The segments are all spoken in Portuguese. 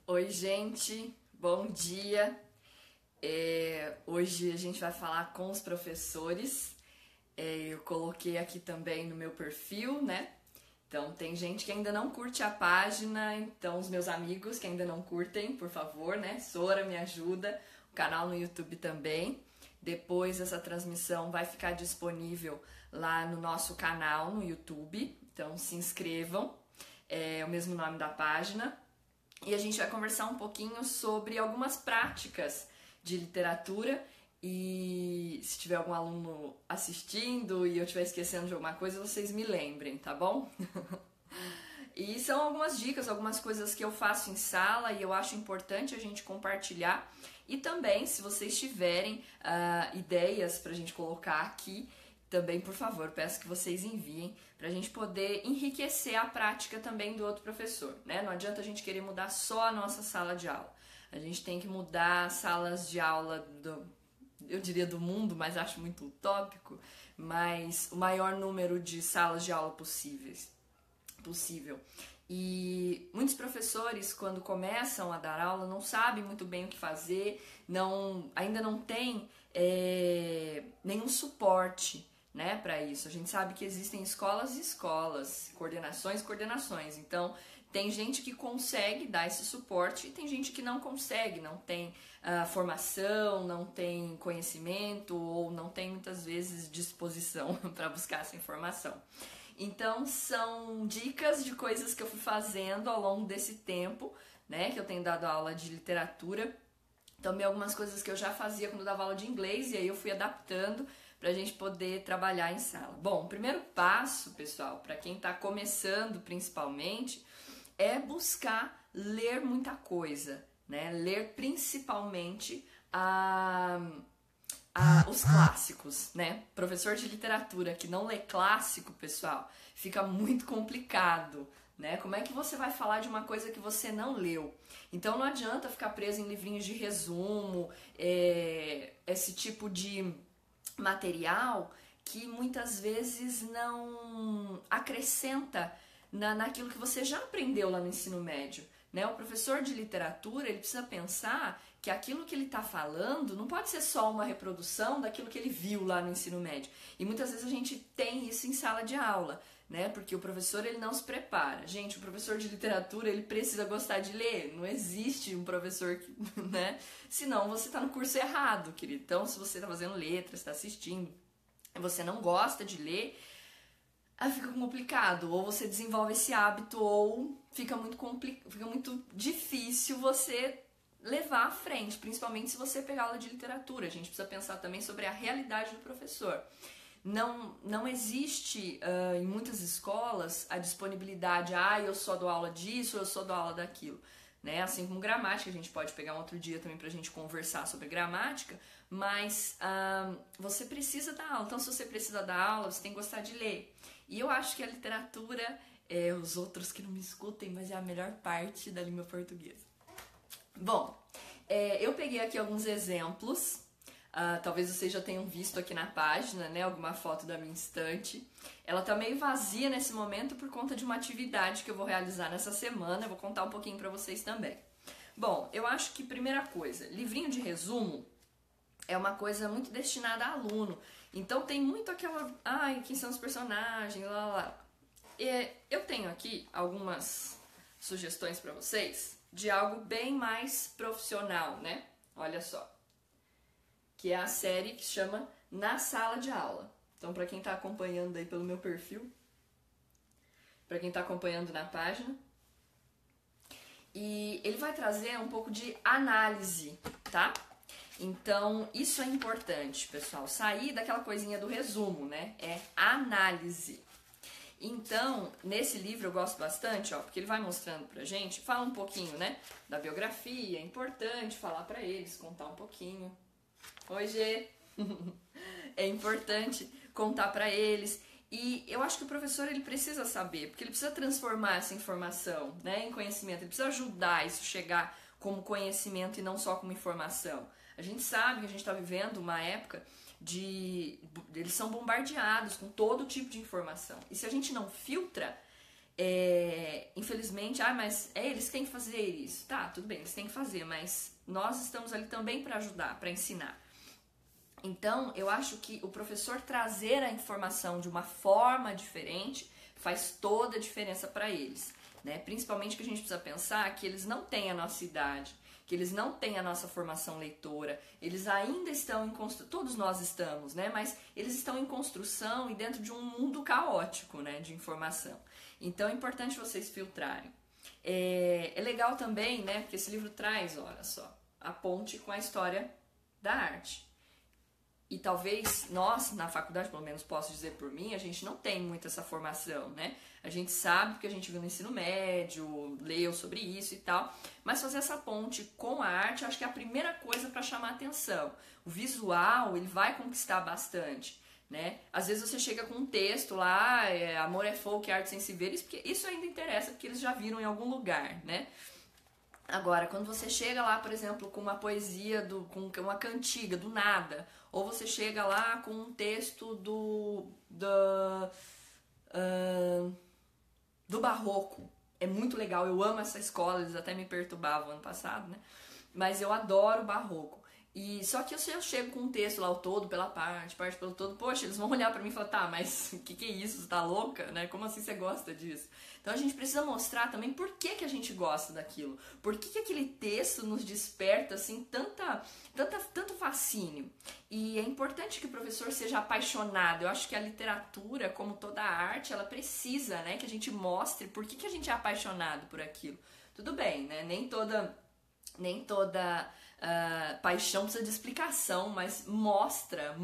Oi, gente, bom dia. Hoje a gente vai falar com os professores. Eu coloquei aqui também no meu perfil, né? Então, tem gente que ainda não curte a página, então os meus amigos que ainda não curtem, por favor, né? Sora, me ajuda. O canal no YouTube também. Depois essa transmissão vai ficar disponível lá no nosso canal no YouTube. Então, se inscrevam. É o mesmo nome da página. E a gente vai conversar um pouquinho sobre algumas práticas de literatura e se tiver algum aluno assistindo e eu estiver esquecendo de alguma coisa, vocês me lembrem, tá bom? E são algumas dicas, algumas coisas que eu faço em sala e eu acho importante a gente compartilhar. E também, se vocês tiverem ideias pra gente colocar aqui, também, por favor, peço que vocês enviem para a gente poder enriquecer a prática também do outro professor, né? Não adianta a gente querer mudar só a nossa sala de aula. A gente tem que mudar as salas de aula eu diria do mundo, mas acho muito utópico, mas o maior número de salas de aula possível. E muitos professores, quando começam a dar aula, não sabem muito bem o que fazer, ainda não tem nenhum suporte, né, para isso. A gente sabe que existem escolas e escolas, coordenações e coordenações. Então, tem gente que consegue dar esse suporte e tem gente que não consegue, não tem formação, não tem conhecimento ou não tem muitas vezes disposição para buscar essa informação. Então, são dicas de coisas que eu fui fazendo ao longo desse tempo, né, que eu tenho dado aula de literatura. Também algumas coisas que eu já fazia quando eu dava aula de inglês e aí eu fui adaptando para a gente poder trabalhar em sala. Bom, o primeiro passo, pessoal, para quem está começando principalmente, é buscar ler muita coisa, né? Ler principalmente os clássicos, né? Professor de literatura que não lê clássico, pessoal, fica muito complicado, né? Como é que você vai falar de uma coisa que você não leu? Então não adianta ficar preso em livrinhos de resumo, esse tipo de material que muitas vezes não acrescenta naquilo que você já aprendeu lá no ensino médio, né? O professor de literatura, ele precisa pensar que aquilo que ele está falando não pode ser só uma reprodução daquilo que ele viu lá no ensino médio. E muitas vezes a gente tem isso em sala de aula, né? Porque o professor, ele não se prepara. Gente, o professor de literatura, ele precisa gostar de ler. Não existe um professor que, né? Senão você está no curso errado, querido. Então, se você está fazendo letras, está assistindo, você não gosta de ler, fica complicado. Ou você desenvolve esse hábito, ou fica muito difícil você levar à frente, principalmente se você pegar aula de literatura. A gente precisa pensar também sobre a realidade do professor. Não existe em muitas escolas a disponibilidade, eu só dou aula disso, eu só dou aula daquilo, né? Assim como gramática, a gente pode pegar um outro dia também pra gente conversar sobre gramática, mas você precisa dar aula. Então, se você precisa dar aula, você tem que gostar de ler. E eu acho que a literatura, os outros que não me escutem, mas é a melhor parte da língua portuguesa. Bom, eu peguei aqui alguns exemplos. Talvez vocês já tenham visto aqui na página, né, alguma foto da minha estante. Ela tá meio vazia nesse momento por conta de uma atividade que eu vou realizar nessa semana. Eu vou contar um pouquinho pra vocês também. Bom, eu acho que primeira coisa, livrinho de resumo é uma coisa muito destinada a aluno. Então tem muito aquela, quem são os personagens, lá, lá. Eu tenho aqui algumas sugestões pra vocês de algo bem mais profissional, né? Olha só. Que é a série que chama Na Sala de Aula. Então, para quem está acompanhando aí pelo meu perfil, para quem está acompanhando na página, e ele vai trazer um pouco de análise, tá? Então, isso é importante, pessoal, sair daquela coisinha do resumo, né? É análise. Então, nesse livro eu gosto bastante, porque ele vai mostrando pra gente, fala um pouquinho, né, da biografia, é importante falar pra eles, contar um pouquinho. Oi, Gê! É importante contar pra eles. E eu acho que o professor, ele precisa saber, porque ele precisa transformar essa informação, né, em conhecimento. Ele precisa ajudar isso chegar como conhecimento e não só como informação. A gente sabe que a gente está vivendo uma época eles são bombardeados com todo tipo de informação. E se a gente não filtra, Infelizmente, mas eles têm que fazer isso. Tá, tudo bem, eles têm que fazer, mas nós estamos ali também para ajudar, para ensinar. Então, eu acho que o professor trazer a informação de uma forma diferente faz toda a diferença para eles, né? Principalmente que a gente precisa pensar que eles não têm a nossa idade, que eles não têm a nossa formação leitora, eles ainda estão em construção, todos nós estamos, né? Mas eles estão em construção e dentro de um mundo caótico, né? De informação. Então é importante vocês filtrarem. É legal também, né? Porque esse livro traz, olha só, a ponte com a história da arte. E talvez nós, na faculdade, pelo menos posso dizer por mim, a gente não tem muito essa formação, né? A gente sabe porque a gente viu no ensino médio, leu sobre isso e tal, mas fazer essa ponte com a arte, eu acho que é a primeira coisa para chamar a atenção. O visual, ele vai conquistar bastante, né? Às vezes você chega com um texto lá, Amor é Folk, Arte Sem Se Ver, isso ainda interessa porque eles já viram em algum lugar, né? Agora, quando você chega lá, por exemplo, com uma poesia, com uma cantiga, do nada, ou você chega lá com um texto do barroco, é muito legal, eu amo essa escola, eles até me perturbavam ano passado, né? Mas eu adoro o barroco. E só que eu chego com um texto lá, o todo pela parte pelo todo, poxa, eles vão olhar pra mim e falar, tá, mas o que é isso? Você tá louca, né? Como assim você gosta disso? Então a gente precisa mostrar também por que a gente gosta daquilo. Por que aquele texto nos desperta, assim, tanto fascínio. E é importante que o professor seja apaixonado. Eu acho que a literatura, como toda a arte, ela precisa, né, que a gente mostre por que a gente é apaixonado por aquilo. Tudo bem, né? Nem toda paixão precisa de explicação, mas mostra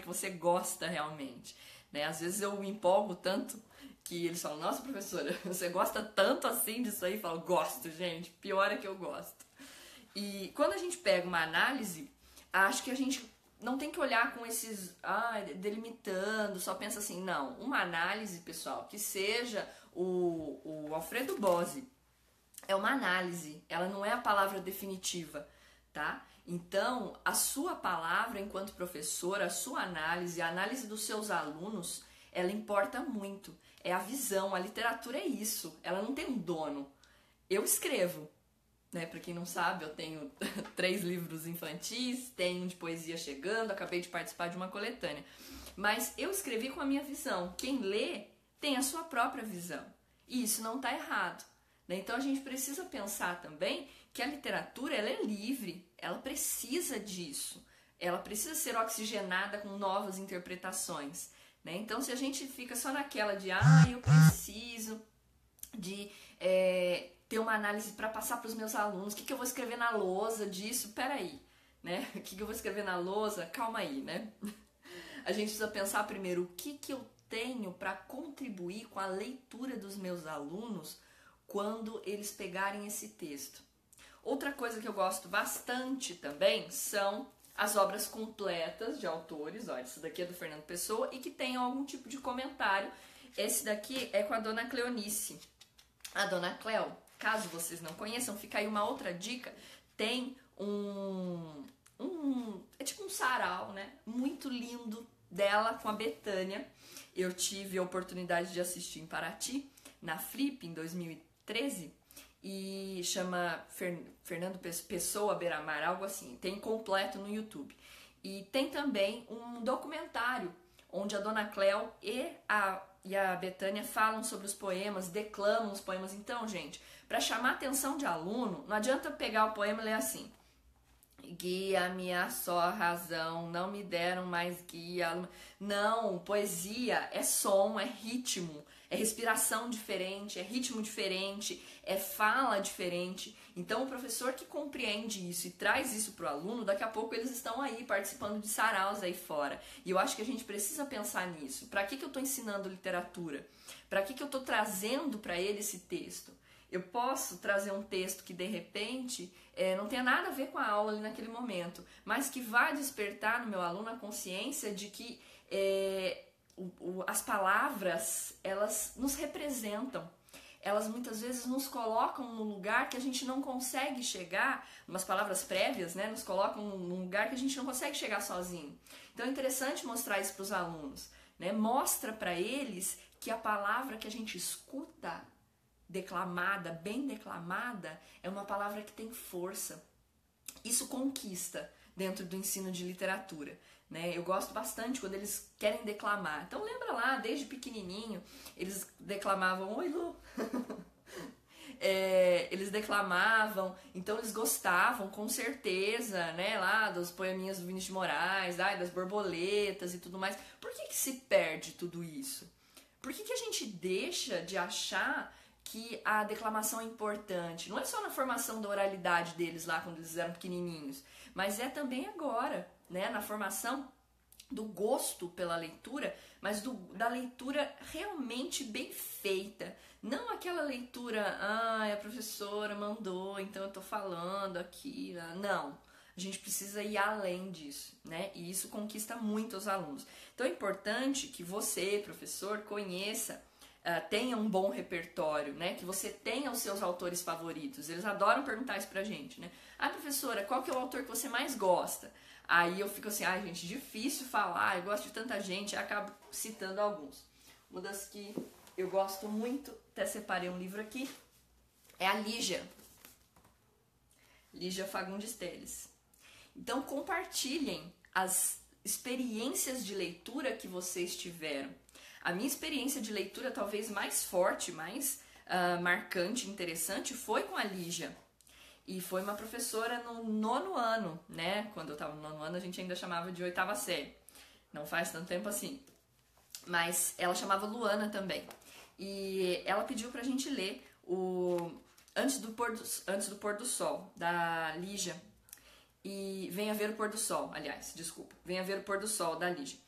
que você gosta realmente, né? Às vezes eu me empolgo tanto que eles falam, nossa professora, você gosta tanto assim disso aí? Eu falo, gosto, gente, pior é que eu gosto. E quando a gente pega uma análise, acho que a gente não tem que olhar com esses, delimitando, só pensa assim, não, uma análise, pessoal, que seja o Alfredo Bozzi, é uma análise, ela não é a palavra definitiva, tá? Então, a sua palavra enquanto professor, a sua análise, a análise dos seus alunos, ela importa muito. É a visão, a literatura é isso, ela não tem um dono. Eu escrevo, né? Pra quem não sabe, eu tenho 3 livros infantis, tenho um de poesia chegando, acabei de participar de uma coletânea. Mas eu escrevi com a minha visão. Quem lê tem a sua própria visão. E isso não tá errado. Então a gente precisa pensar também que a literatura ela é livre, ela precisa disso, ela precisa ser oxigenada com novas interpretações, né? Então se a gente fica só naquela de eu preciso de ter uma análise para passar para os meus alunos, o que eu vou escrever na lousa disso? Peraí, né? O que eu vou escrever na lousa? Calma aí, né? A gente precisa pensar primeiro o que eu tenho para contribuir com a leitura dos meus alunos quando eles pegarem esse texto. Outra coisa que eu gosto bastante também são as obras completas de autores. Olha, esse daqui é do Fernando Pessoa e que tem algum tipo de comentário. Esse daqui é com a dona Cleonice. A dona Cleo, caso vocês não conheçam, fica aí uma outra dica. Tem é tipo um sarau, né? Muito lindo dela com a Betânia. Eu tive a oportunidade de assistir em Paraty, na Flip, em 2013, e chama Fernando Pessoa Beira-Mar, algo assim, tem completo no YouTube. E tem também um documentário onde a dona Cleo e a Betânia falam sobre os poemas, declamam os poemas. Então, gente, para chamar a atenção de aluno, não adianta pegar o poema e ler assim: guia-me a só razão, não me deram mais guia. Não, poesia é som, é ritmo, é respiração diferente, é ritmo diferente, é fala diferente. Então, o professor que compreende isso e traz isso para o aluno, daqui a pouco eles estão aí participando de saraus aí fora. E eu acho que a gente precisa pensar nisso. Para que eu estou ensinando literatura? Para que eu estou trazendo para ele esse texto? Eu posso trazer um texto que, de repente, não tenha nada a ver com a aula ali naquele momento, mas que vai despertar no meu aluno a consciência de que as palavras, elas nos representam. Elas muitas vezes nos colocam num lugar que a gente não consegue chegar, umas palavras prévias, né, nos colocam num lugar que a gente não consegue chegar sozinho. Então é interessante mostrar isso para os alunos, né? Mostra para eles que a palavra que a gente escuta, declamada, bem declamada, é uma palavra que tem força. Isso conquista dentro do ensino de literatura, né? Eu gosto bastante quando eles querem declamar. Então lembra lá, desde pequenininho, eles declamavam, oi Lu, eles declamavam, então eles gostavam com certeza, né, lá dos poeminhas do Vinícius de Moraes, das borboletas e tudo mais. Por que se perde tudo isso? Por que a gente deixa de achar que a declamação é importante? Não é só na formação da oralidade deles lá quando eles eram pequenininhos, mas é também agora, né, na formação do gosto pela leitura, mas da leitura realmente bem feita. Não aquela leitura, a professora mandou, então eu tô falando aqui. Não, a gente precisa ir além disso, né? E isso conquista muito os alunos. Então é importante que você, professor, conheça, tenha um bom repertório, né? Que você tenha os seus autores favoritos. Eles adoram perguntar isso pra gente, né? Professora, qual que é o autor que você mais gosta? Aí eu fico assim, gente, difícil falar, eu gosto de tanta gente, eu acabo citando alguns. Uma das que eu gosto muito, até separei um livro aqui, é a Lígia Fagundes Telles. Então compartilhem as experiências de leitura que vocês tiveram. A minha experiência de leitura talvez mais forte, mais marcante, interessante, foi com a Lígia. E foi uma professora no 9º ano, né? Quando eu estava no 9º ano, a gente ainda chamava de 8ª série. Não faz tanto tempo assim. Mas ela chamava Luana também. E ela pediu pra gente ler o Antes do Pôr do Sol, da Lígia. E Venha Ver o Pôr do Sol, aliás, desculpa. Venha Ver o Pôr do Sol, da Lígia.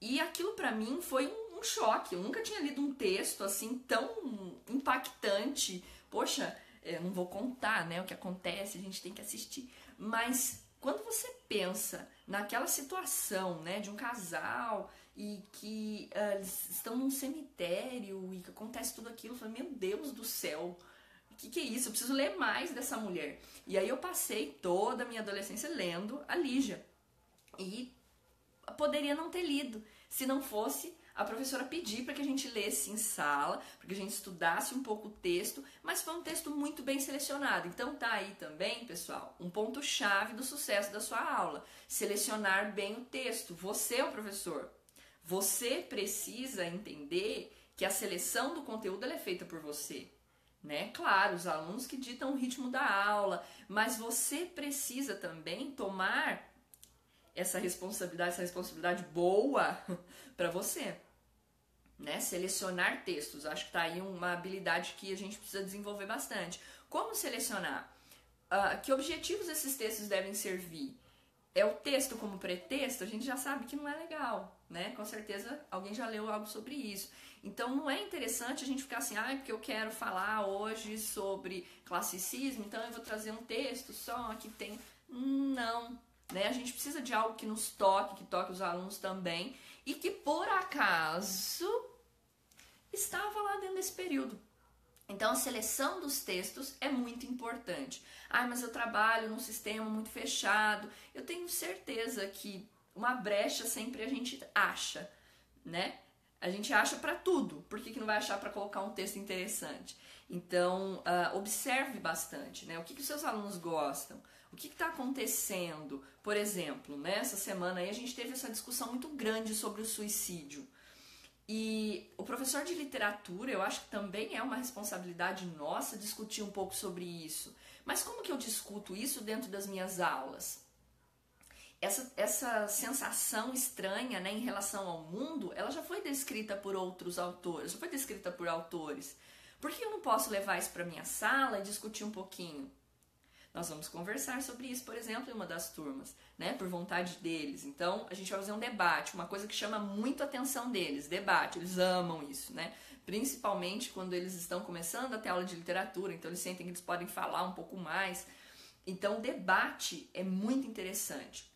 E aquilo pra mim foi um choque. Eu nunca tinha lido um texto assim tão impactante. Poxa, eu não vou contar, né, o que acontece, a gente tem que assistir. Mas quando você pensa naquela situação, né, de um casal e que eles estão num cemitério e que acontece tudo aquilo, eu falei, meu Deus do céu, o que é isso? Eu preciso ler mais dessa mulher. E aí eu passei toda a minha adolescência lendo a Lígia. E poderia não ter lido, se não fosse a professora pedir para que a gente lesse em sala, para que a gente estudasse um pouco o texto, mas foi um texto muito bem selecionado. Então tá aí também, pessoal, um ponto-chave do sucesso da sua aula. Selecionar bem o texto. Você é o professor. Você precisa entender que a seleção do conteúdo ela é feita por você. Né? Claro, os alunos que ditam o ritmo da aula, mas você precisa também tomar essa responsabilidade boa para você, né? Selecionar textos, acho que tá aí uma habilidade que a gente precisa desenvolver bastante. Como selecionar? Que objetivos esses textos devem servir? É o texto como pretexto? A gente já sabe que não é legal, né? Com certeza alguém já leu algo sobre isso. Então não é interessante a gente ficar assim, porque eu quero falar hoje sobre classicismo, então eu vou trazer um texto só que tem... Não, né? A gente precisa de algo que nos toque, que toque os alunos também, e que por acaso estava lá dentro desse período. Então a seleção dos textos é muito importante. Mas eu trabalho num sistema muito fechado. Eu tenho certeza que uma brecha sempre a gente acha, né? A gente acha para tudo. Por que não vai achar para colocar um texto interessante? Então, observe bastante, né? O que os seus alunos gostam? O que está acontecendo? Por exemplo, nessa semana aí a gente teve essa discussão muito grande sobre o suicídio. E o professor de literatura, eu acho que também é uma responsabilidade nossa discutir um pouco sobre isso. Mas como que eu discuto isso dentro das minhas aulas? Essa sensação estranha, né, em relação ao mundo, ela já foi descrita por outros autores, já foi descrita por autores. Por que eu não posso levar isso para minha sala e discutir um pouquinho? Nós vamos conversar sobre isso, por exemplo, em uma das turmas, né, por vontade deles. Então, a gente vai fazer um debate, uma coisa que chama muito a atenção deles, debate, eles amam isso, né? Principalmente quando eles estão começando a ter aula de literatura, então eles sentem que eles podem falar um pouco mais. Então, o debate é muito interessante.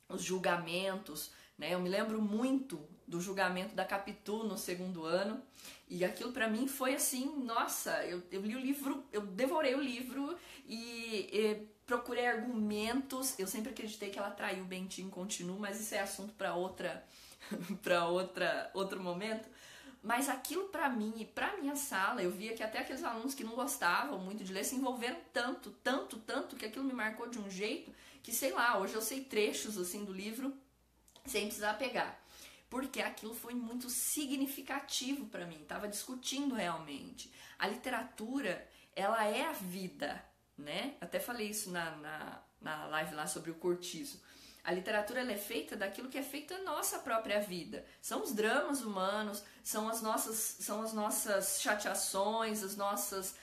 Os julgamentos, né? Eu me lembro muito do julgamento da Capitu no 2º ano, e aquilo pra mim foi assim, nossa, eu li o livro, eu devorei o livro e procurei argumentos. Eu sempre acreditei que ela traiu o Bentinho Continuo, mas isso é assunto para outro momento. Mas aquilo pra mim e pra minha sala, eu via que até aqueles alunos que não gostavam muito de ler se envolveram tanto, que aquilo me marcou de um jeito que, sei lá, hoje eu sei trechos assim do livro sem precisar pegar. Porque aquilo foi muito significativo pra mim, tava discutindo realmente. A literatura, ela é a vida, né? Até falei isso na live lá sobre o cortiço. A literatura ela é feita daquilo que é feito a nossa própria vida. São os dramas humanos, são as nossas chateações, as nossas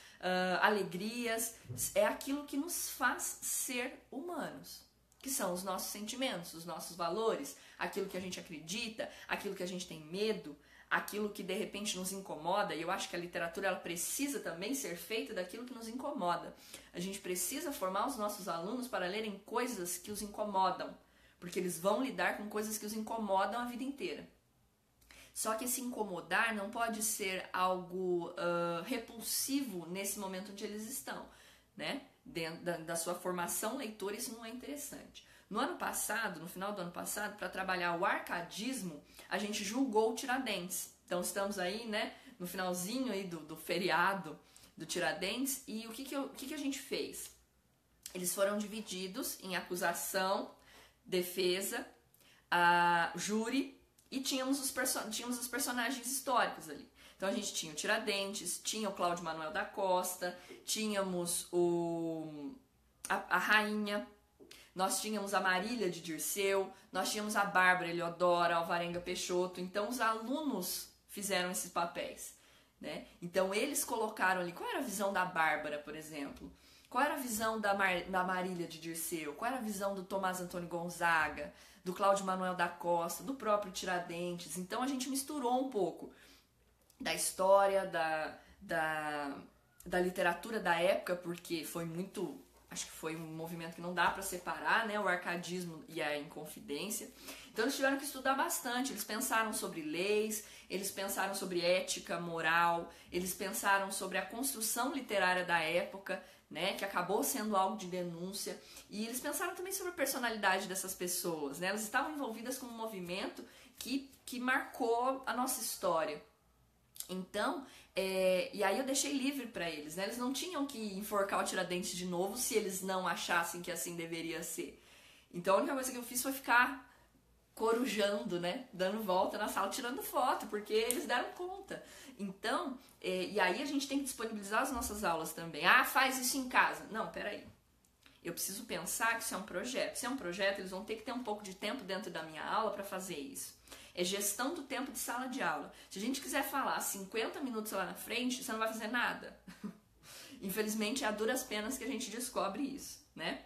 alegrias. É aquilo que nos faz ser humanos, que são os nossos sentimentos, os nossos valores, aquilo que a gente acredita, aquilo que a gente tem medo, aquilo que de repente nos incomoda. E eu acho que a literatura ela precisa também ser feita daquilo que nos incomoda. A gente precisa formar os nossos alunos para lerem coisas que os incomodam, porque eles vão lidar com coisas que os incomodam a vida inteira. Só que esse incomodar não pode ser algo repulsivo nesse momento onde eles estão, né? Dentro da sua formação leitora, isso não é interessante. No ano passado, no final do ano passado, para trabalhar o arcadismo, a gente julgou o Tiradentes. Então estamos aí, né, no finalzinho aí do feriado do Tiradentes, e o que a gente fez? Eles foram divididos em acusação, defesa, júri, e tínhamos os personagens históricos ali. Então a gente tinha o Tiradentes, tinha o Cláudio Manuel da Costa, tínhamos a rainha, nós tínhamos a Marília de Dirceu, nós tínhamos a Bárbara Eliodora, Alvarenga Peixoto. Então os alunos fizeram esses papéis, né? Então eles colocaram ali, qual era a visão da Bárbara, por exemplo? Qual era a visão da Marília de Dirceu? Qual era a visão do Tomás Antônio Gonzaga, do Cláudio Manuel da Costa, do próprio Tiradentes? Então a gente misturou um pouco da história, da literatura da época, porque foi muito... Acho que foi um movimento que não dá para separar, né? O arcadismo e a Inconfidência. Então eles tiveram que estudar bastante. Eles pensaram sobre leis, eles pensaram sobre ética, moral, eles pensaram sobre a construção literária da época, né? Que acabou sendo algo de denúncia. E eles pensaram também sobre a personalidade dessas pessoas, né? Elas estavam envolvidas com um movimento que marcou a nossa história. Então, e aí eu deixei livre para eles, né? Eles não tinham que enforcar o Tiradentes de novo se eles não achassem que assim deveria ser. Então a única coisa que eu fiz foi ficar corujando, né? Dando volta na sala, tirando foto, porque eles deram conta. Então, e aí a gente tem que disponibilizar as nossas aulas também. Ah, faz isso em casa. Não, peraí. Eu preciso pensar que isso é um projeto. Se é um projeto, eles vão ter que ter um pouco de tempo dentro da minha aula para fazer isso. É gestão do tempo de sala de aula. Se a gente quiser falar 50 minutos lá na frente, você não vai fazer nada. Infelizmente, é a duras penas que a gente descobre isso, né?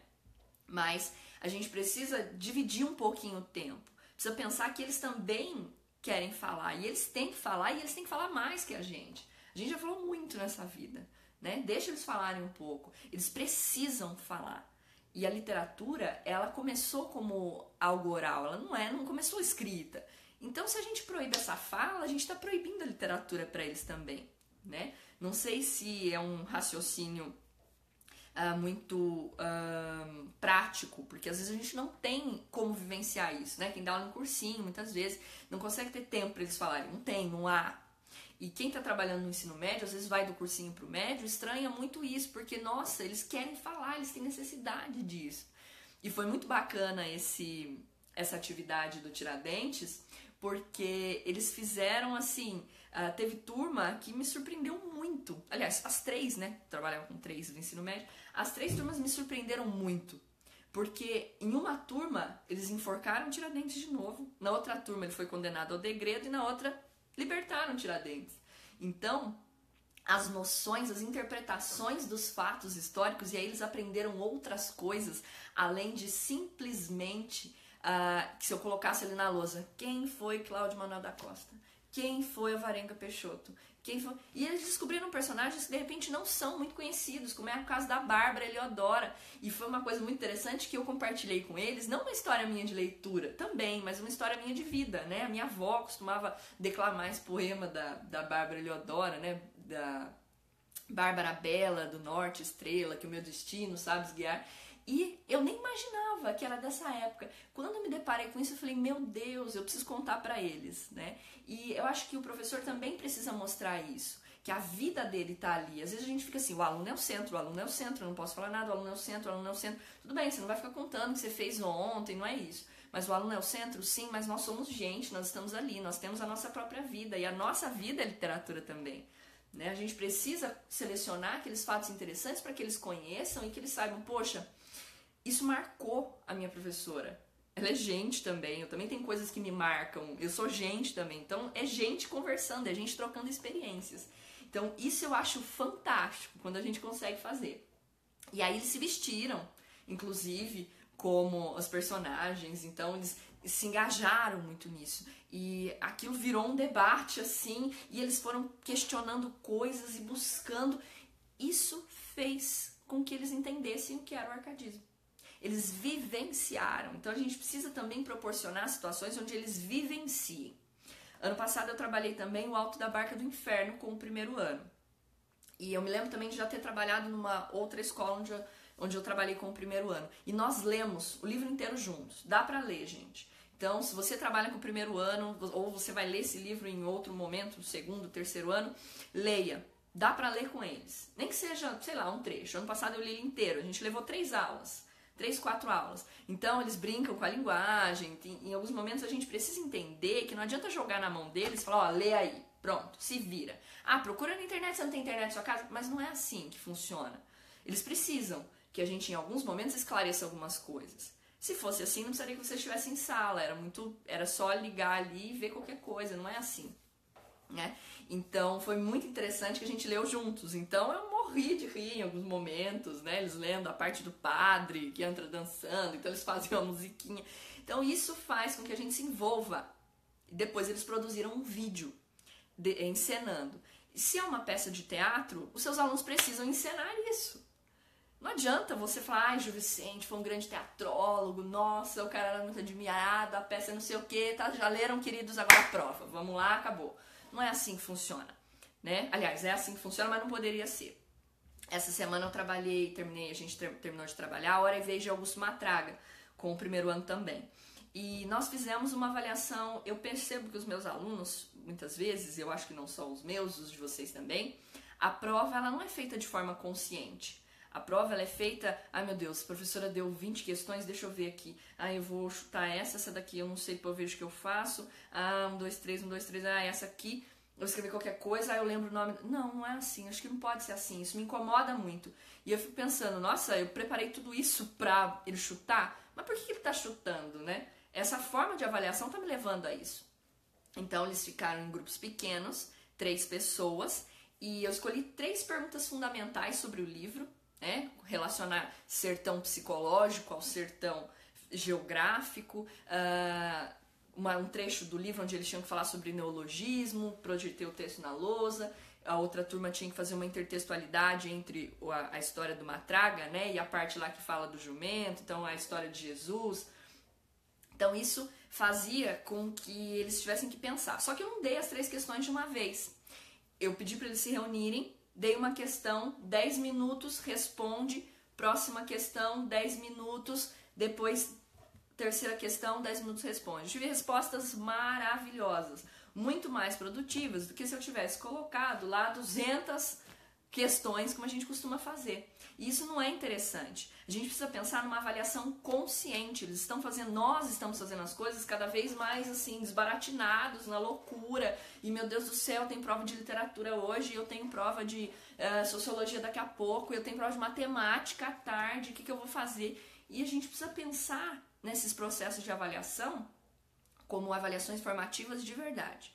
Mas a gente precisa dividir um pouquinho o tempo. Precisa pensar que eles também querem falar. E eles têm que falar, e eles têm que falar mais que a gente. A gente já falou muito nessa vida, né? Deixa eles falarem um pouco. Eles precisam falar. E a literatura, ela começou como algo oral. Ela não começou escrita. Então, se a gente proíbe essa fala, a gente está proibindo a literatura para eles também, né? Não sei se é um raciocínio muito prático, porque às vezes a gente não tem como vivenciar isso, né? Quem dá aula no cursinho, muitas vezes, não consegue ter tempo para eles falarem. Não tem, não há. E quem está trabalhando no ensino médio, às vezes vai do cursinho para o médio, estranha muito isso, porque, nossa, eles querem falar, eles têm necessidade disso. E foi muito bacana essa atividade do Tiradentes, porque eles fizeram assim, teve turma que me surpreendeu muito. Aliás, as três, né? Trabalhava com 3 do ensino médio. As 3 turmas me surpreenderam muito. Porque em uma turma, eles enforcaram Tiradentes de novo. Na outra turma, ele foi condenado ao degredo. E na outra, libertaram Tiradentes. Então, as noções, as interpretações dos fatos históricos, e aí eles aprenderam outras coisas, além de simplesmente... que se eu colocasse ali na lousa, quem foi Cláudio Manuel da Costa? Quem foi Alvarenga Peixoto? Quem foi? E eles descobriram personagens que de repente não são muito conhecidos, como é o caso da Bárbara Eliodora. E foi uma coisa muito interessante que eu compartilhei com eles, não uma história minha de leitura, também, mas uma história minha de vida, né? A minha avó costumava declamar esse poema da Bárbara Eliodora, né? Da Bárbara Bela, do Norte, Estrela, que o meu destino sabes guiar. E eu nem imaginava que era dessa época. Quando eu me deparei com isso, eu falei, meu Deus, eu preciso contar para eles, né? E eu acho que o professor também precisa mostrar isso, que a vida dele tá ali. Às vezes a gente fica assim, o aluno é o centro, eu não posso falar nada, o aluno é o centro, o aluno é o centro. Tudo bem, você não vai ficar contando o que você fez ontem, não é isso. Mas o aluno é o centro, sim, mas nós somos gente, nós estamos ali, nós temos a nossa própria vida, e a nossa vida é literatura também. Né? A gente precisa selecionar aqueles fatos interessantes para que eles conheçam e que eles saibam, poxa, isso marcou a minha professora. Ela é gente também, eu também tenho coisas que me marcam, eu sou gente também. Então é gente conversando, é gente trocando experiências. Então isso eu acho fantástico quando a gente consegue fazer. E aí eles se vestiram, inclusive, como os personagens, então eles se engajaram muito nisso. E aquilo virou um debate assim, e eles foram questionando coisas e buscando. Isso fez com que eles entendessem o que era o arcadismo. Eles vivenciaram. Então a gente precisa também proporcionar situações onde eles vivenciem. Ano passado eu trabalhei também o Alto da Barca do Inferno com o primeiro ano. E eu me lembro também de já ter trabalhado numa outra escola onde eu trabalhei com o primeiro ano. E nós lemos o livro inteiro juntos. Dá pra ler, gente. Então, se você trabalha com o primeiro ano, ou você vai ler esse livro em outro momento, no segundo, terceiro ano, leia. Dá pra ler com eles. Nem que seja, sei lá, um trecho. Ano passado eu li ele inteiro. A gente levou 3 aulas. 3, 4 aulas. Então, eles brincam com a linguagem. Em alguns momentos, a gente precisa entender que não adianta jogar na mão deles e falar, ó, lê aí. Pronto, se vira. Ah, procura na internet, você não tem internet na sua casa? Mas não é assim que funciona. Eles precisam que a gente, em alguns momentos, esclareça algumas coisas. Se fosse assim, não precisaria que você estivesse em sala. Era só ligar ali e ver qualquer coisa. Não é assim. Né? Então, foi muito interessante que a gente leu juntos. Então, eu morri de rir em alguns momentos, né? Eles lendo a parte do padre que entra dançando. Então, eles faziam a musiquinha. Então, isso faz com que a gente se envolva. E depois, eles produziram um vídeo encenando. Se é uma peça de teatro, os seus alunos precisam encenar isso. Não adianta você falar, Gil Vicente foi um grande teatrólogo, nossa, o cara era muito admirado, a peça não sei o que, tá, já leram, queridos, agora a prova, vamos lá, acabou. Não é assim que funciona, né? Aliás, é assim que funciona, mas não poderia ser. Essa semana eu trabalhei, a gente terminou de trabalhar a Hora e Vez de Augusto Matraga, com o primeiro ano também. E nós fizemos uma avaliação, eu percebo que os meus alunos, muitas vezes, eu acho que não só os meus, os de vocês também, a prova ela não é feita de forma consciente. A prova ela é feita, ai meu Deus, a professora deu 20 questões, deixa eu ver aqui. Ah, eu vou chutar essa daqui, eu não sei, depois eu vejo o que eu faço. Ah, 1, 2, 3, ah, essa aqui, eu vou escrever qualquer coisa, eu lembro o nome. Não, não é assim, acho que não pode ser assim, isso me incomoda muito. E eu fico pensando, nossa, eu preparei tudo isso pra ele chutar, mas por que ele tá chutando, né? Essa forma de avaliação tá me levando a isso. Então eles ficaram em grupos pequenos, 3 pessoas, e eu escolhi 3 perguntas fundamentais sobre o livro, né? Relacionar sertão psicológico ao sertão geográfico, um trecho do livro onde eles tinham que falar sobre neologismo, projetei o texto na lousa, a outra turma tinha que fazer uma intertextualidade entre a história do Matraga, né? E a parte lá que fala do jumento, então a história de Jesus. Então isso fazia com que eles tivessem que pensar. Só que eu não dei as 3 questões de uma vez. Eu pedi para eles se reunirem, dei uma questão, 10 minutos, responde, próxima questão, 10 minutos, depois terceira questão, 10 minutos, responde. Tive respostas maravilhosas, muito mais produtivas do que se eu tivesse colocado lá 200 questões como a gente costuma fazer. E isso não é interessante. A gente precisa pensar numa avaliação consciente. Nós estamos fazendo as coisas cada vez mais assim, desbaratinados, na loucura. E meu Deus do céu, tem prova de literatura hoje, eu tenho prova de sociologia daqui a pouco, eu tenho prova de matemática à tarde, o que eu vou fazer? E a gente precisa pensar nesses processos de avaliação como avaliações formativas de verdade.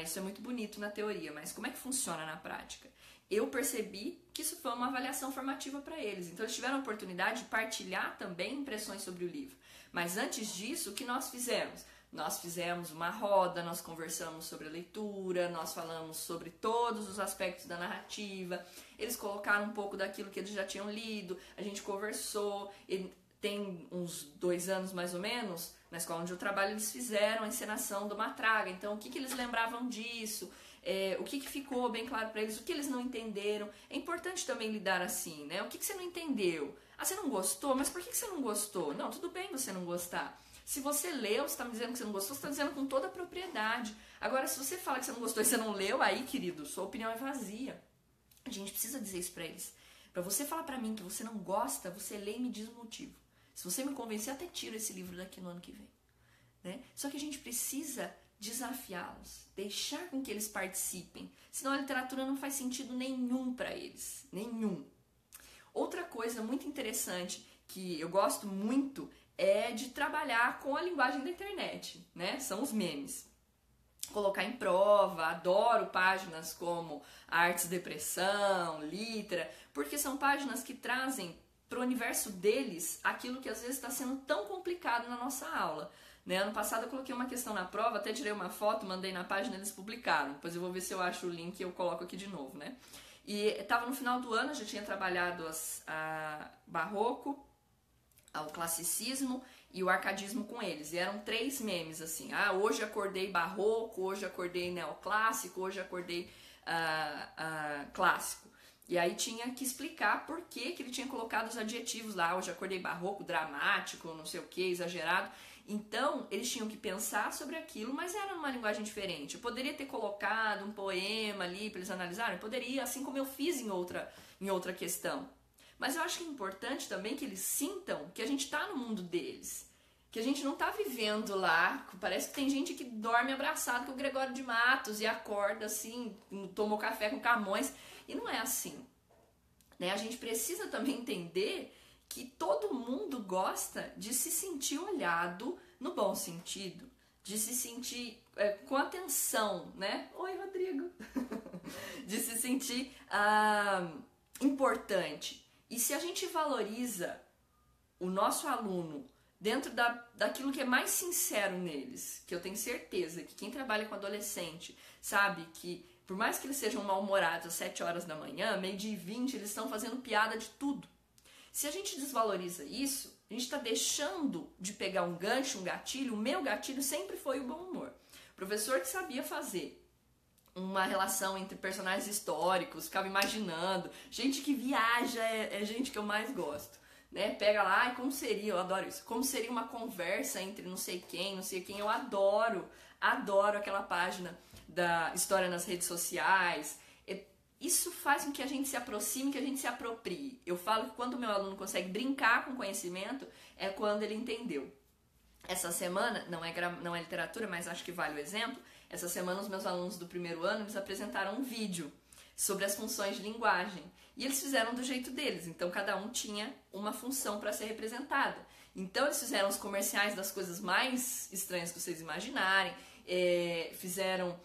Isso é muito bonito na teoria, mas como é que funciona na prática? Eu percebi que isso foi uma avaliação formativa para eles. Então, eles tiveram a oportunidade de partilhar também impressões sobre o livro. Mas antes disso, o que nós fizemos? Nós fizemos uma roda, nós conversamos sobre a leitura, nós falamos sobre todos os aspectos da narrativa. Eles colocaram um pouco daquilo que eles já tinham lido, a gente conversou. Tem uns 2 anos mais ou menos, na escola onde eu trabalho, eles fizeram a encenação do Matraga. Então, o que eles lembravam disso? o que ficou bem claro para eles, o que eles não entenderam. É importante também lidar assim, né? O que você não entendeu? Ah, você não gostou? Mas por que você não gostou? Não, tudo bem você não gostar. Se você leu, você está me dizendo que você não gostou, você está dizendo com toda a propriedade. Agora, se você fala que você não gostou e você não leu, aí, querido, sua opinião é vazia. A gente precisa dizer isso pra eles. Pra você falar pra mim que você não gosta, você lê e me diz o motivo. Se você me convencer, até tiro esse livro daqui no ano que vem. Né? Só que a gente precisa desafiá-los, deixar com que eles participem. Senão a literatura não faz sentido nenhum pra eles. Nenhum. Outra coisa muito interessante que eu gosto muito é de trabalhar com a linguagem da internet, né? São os memes. Colocar em prova, adoro páginas como Artes Depressão, Litera, porque são páginas que trazem para o universo deles aquilo que às vezes está sendo tão complicado na nossa aula. Né? Ano passado eu coloquei uma questão na prova, até tirei uma foto, mandei na página, eles publicaram. Depois eu vou ver se eu acho o link e eu coloco aqui de novo, né? E estava no final do ano, eu já tinha trabalhado a barroco, ao classicismo e o arcadismo com eles. E eram 3 memes, assim. Ah, hoje acordei barroco, hoje acordei neoclássico, hoje acordei clássico. E aí tinha que explicar por que ele tinha colocado os adjetivos lá. Hoje acordei barroco, dramático, não sei o que, exagerado. Então, eles tinham que pensar sobre aquilo, mas era uma linguagem diferente. Eu poderia ter colocado um poema ali para eles analisarem? Poderia, assim como eu fiz em outra questão. Mas eu acho que é importante também que eles sintam que a gente está no mundo deles. Que a gente não está vivendo lá. Parece que tem gente que dorme abraçado com o Gregório de Matos e acorda assim, tomou café com Camões. E não é assim. Né? A gente precisa também entender que todo mundo gosta de se sentir olhado no bom sentido. De se sentir com atenção, né? Oi, Rodrigo! De se sentir importante. E se a gente valoriza o nosso aluno dentro daquilo que é mais sincero neles, que eu tenho certeza que quem trabalha com adolescente sabe que, por mais que eles sejam mal-humorados às 7 horas da manhã, 12h20, eles estão fazendo piada de tudo. Se a gente desvaloriza isso, a gente está deixando de pegar um gancho, um gatilho. O meu gatilho sempre foi o bom humor. O professor que sabia fazer uma relação entre personagens históricos, ficava imaginando. Gente que viaja é gente que eu mais gosto. Né? Pega lá, como seria, eu adoro isso, como seria uma conversa entre não sei quem, eu adoro aquela página da história nas redes sociais. Isso faz com que a gente se aproxime, que a gente se aproprie. Eu falo que quando o meu aluno consegue brincar com conhecimento, é quando ele entendeu. Essa semana, não é literatura, mas acho que vale o exemplo, essa semana os meus alunos do primeiro ano, eles apresentaram um vídeo sobre as funções de linguagem. E eles fizeram do jeito deles, então cada um tinha uma função para ser representada. Então eles fizeram os comerciais das coisas mais estranhas que vocês imaginarem, fizeram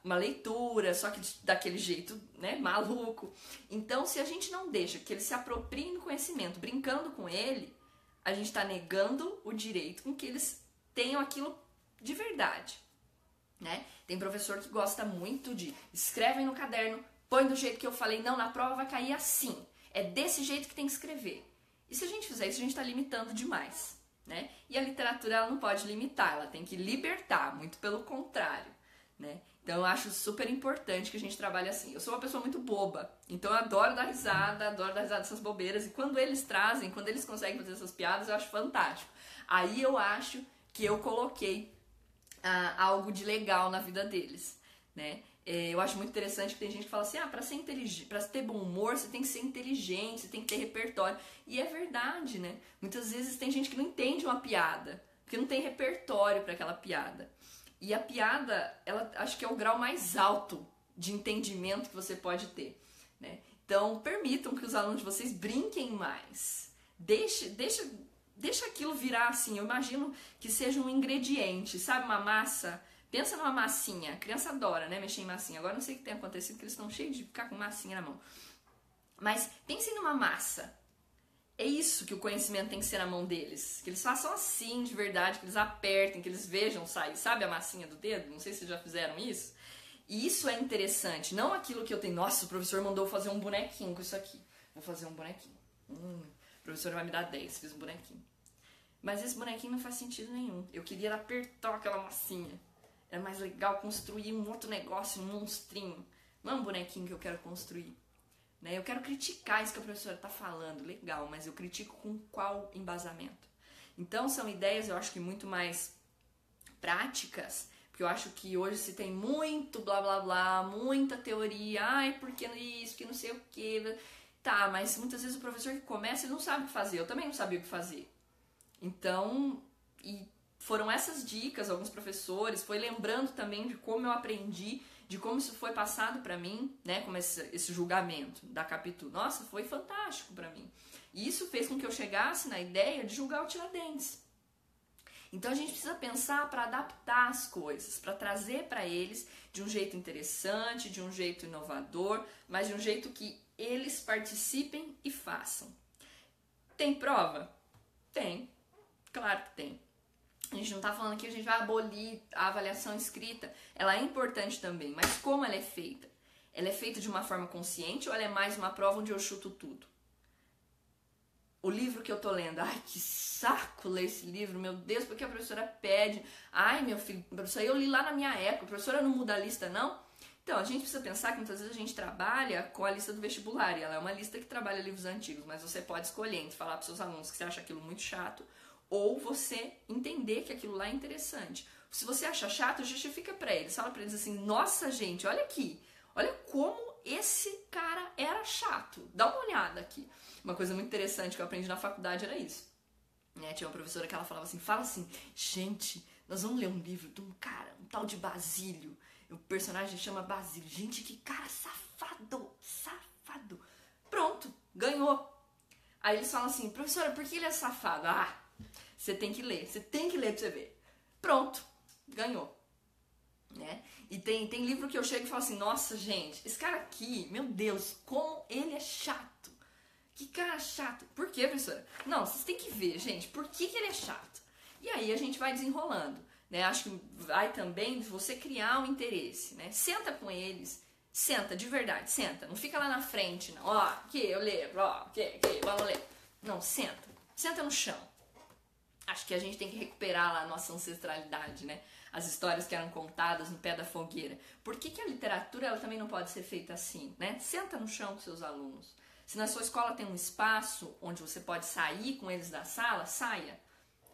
uma leitura, só que daquele jeito, né, maluco. Então, se a gente não deixa que eles se apropriem do conhecimento, brincando com ele, a gente está negando o direito com que eles tenham aquilo de verdade. Né? Tem professor que gosta muito de escrevem no caderno, põe do jeito que eu falei, não, na prova vai cair assim. É desse jeito que tem que escrever. E se a gente fizer isso, a gente está limitando demais. Né? E a literatura ela não pode limitar, ela tem que libertar, muito pelo contrário. Né? Então eu acho super importante que a gente trabalhe assim. Eu sou uma pessoa muito boba, então eu adoro dar risada dessas bobeiras. E quando eles trazem, quando eles conseguem fazer essas piadas, eu acho fantástico. Aí eu acho que eu coloquei algo de legal na vida deles. Né? Eu acho muito interessante que tem gente que fala assim, para ser inteligente, para ter bom humor, você tem que ser inteligente, você tem que ter repertório. E é verdade, né? Muitas vezes tem gente que não entende uma piada, porque não tem repertório para aquela piada. E a piada, ela acho que é o grau mais alto de entendimento que você pode ter. Né? Então, permitam que os alunos de vocês brinquem mais. Deixa aquilo virar assim, eu imagino que seja um ingrediente, sabe? Uma massa. Pensa numa massinha. A criança adora, né? Mexer em massinha. Agora não sei o que tem acontecido, porque eles estão cheios de ficar com massinha na mão. Mas pensem numa massa. É isso que o conhecimento tem que ser na mão deles. Que eles façam assim, de verdade, que eles apertem, que eles vejam sair. Sabe a massinha do dedo? Não sei se vocês já fizeram isso. E isso é interessante. Não aquilo que eu tenho. Nossa, o professor mandou fazer um bonequinho com isso aqui. Vou fazer um bonequinho. O professor vai me dar 10, fiz um bonequinho. Mas esse bonequinho não faz sentido nenhum. Eu queria apertar aquela massinha. Era mais legal construir um outro negócio, um monstrinho. Não é um bonequinho que eu quero construir. Né? Eu quero criticar isso que a professora está falando, legal, mas eu critico com qual embasamento? Então são ideias, eu acho que muito mais práticas, porque eu acho que hoje se tem muito blá blá blá, muita teoria, ai, por que isso, que não sei o que, tá, mas muitas vezes o professor que começa, ele não sabe o que fazer, eu também não sabia o que fazer. Então, e foram essas dicas, alguns professores, foi lembrando também de como eu aprendi, de como isso foi passado pra mim, né, como esse julgamento da Capitu. Nossa, foi fantástico pra mim. E isso fez com que eu chegasse na ideia de julgar o Tiradentes. Então a gente precisa pensar para adaptar as coisas, para trazer para eles de um jeito interessante, de um jeito inovador, mas de um jeito que eles participem e façam. Tem prova? Tem. Claro que tem. A gente não está falando que a gente vai abolir a avaliação escrita. Ela é importante também, mas como ela é feita? Ela é feita de uma forma consciente ou ela é mais uma prova onde eu chuto tudo? O livro que eu tô lendo, ai, que saco ler esse livro, meu Deus, porque a professora pede. Ai, meu filho, professora, eu li lá na minha época, a professora não muda a lista, não? Então, a gente precisa pensar que muitas vezes a gente trabalha com a lista do vestibular, e ela é uma lista que trabalha livros antigos, mas você pode escolher entre falar para seus alunos que você acha aquilo muito chato, ou você entender que aquilo lá é interessante. Se você acha chato, justifica para eles, fala para eles assim, nossa gente, olha aqui, olha como esse cara era chato, dá uma olhada aqui. Uma coisa muito interessante que eu aprendi na faculdade era isso. Né? Tinha uma professora que ela falava assim, fala assim, gente, nós vamos ler um livro de um cara, um tal de Basílio. O personagem chama Basílio. Gente, que cara safado, safado. Pronto, ganhou. Aí eles falam assim, professora, por que ele é safado? Ah, você tem que ler pra você ver. Pronto, ganhou. Né? E tem livro que eu chego e falo assim, nossa gente, esse cara aqui, meu Deus, como ele é chato. Que cara chato. Por quê, professora? Não, vocês têm que ver, gente, por que ele é chato? E aí a gente vai desenrolando, né? Acho que vai também de você criar um interesse, né? Senta com eles, senta, de verdade, senta. Não fica lá na frente, não. Ó, aqui, eu leio, ó, aqui, vamos ler. Não, senta. Senta no chão. Acho que a gente tem que recuperar lá a nossa ancestralidade, né? As histórias que eram contadas no pé da fogueira. Por que a literatura ela também não pode ser feita assim, né? Senta no chão com seus alunos. Se na sua escola tem um espaço onde você pode sair com eles da sala, saia.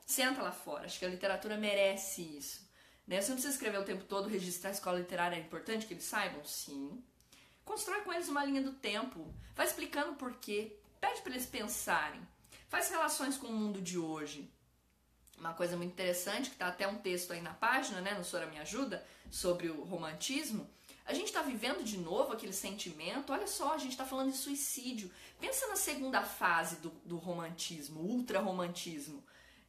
Senta lá fora. Acho que a literatura merece isso. Né? Você não precisa escrever o tempo todo, registrar a escola literária, é importante que eles saibam? Sim. Constrói com eles uma linha do tempo. Vai explicando o porquê. Pede para eles pensarem. Faz relações com o mundo de hoje. Uma coisa muito interessante, que está até um texto aí na página, né, no Sora Me Ajuda, sobre o romantismo. A gente está vivendo de novo aquele sentimento, olha só, a gente está falando de suicídio. Pensa na segunda fase do romantismo, ultra-romantismo.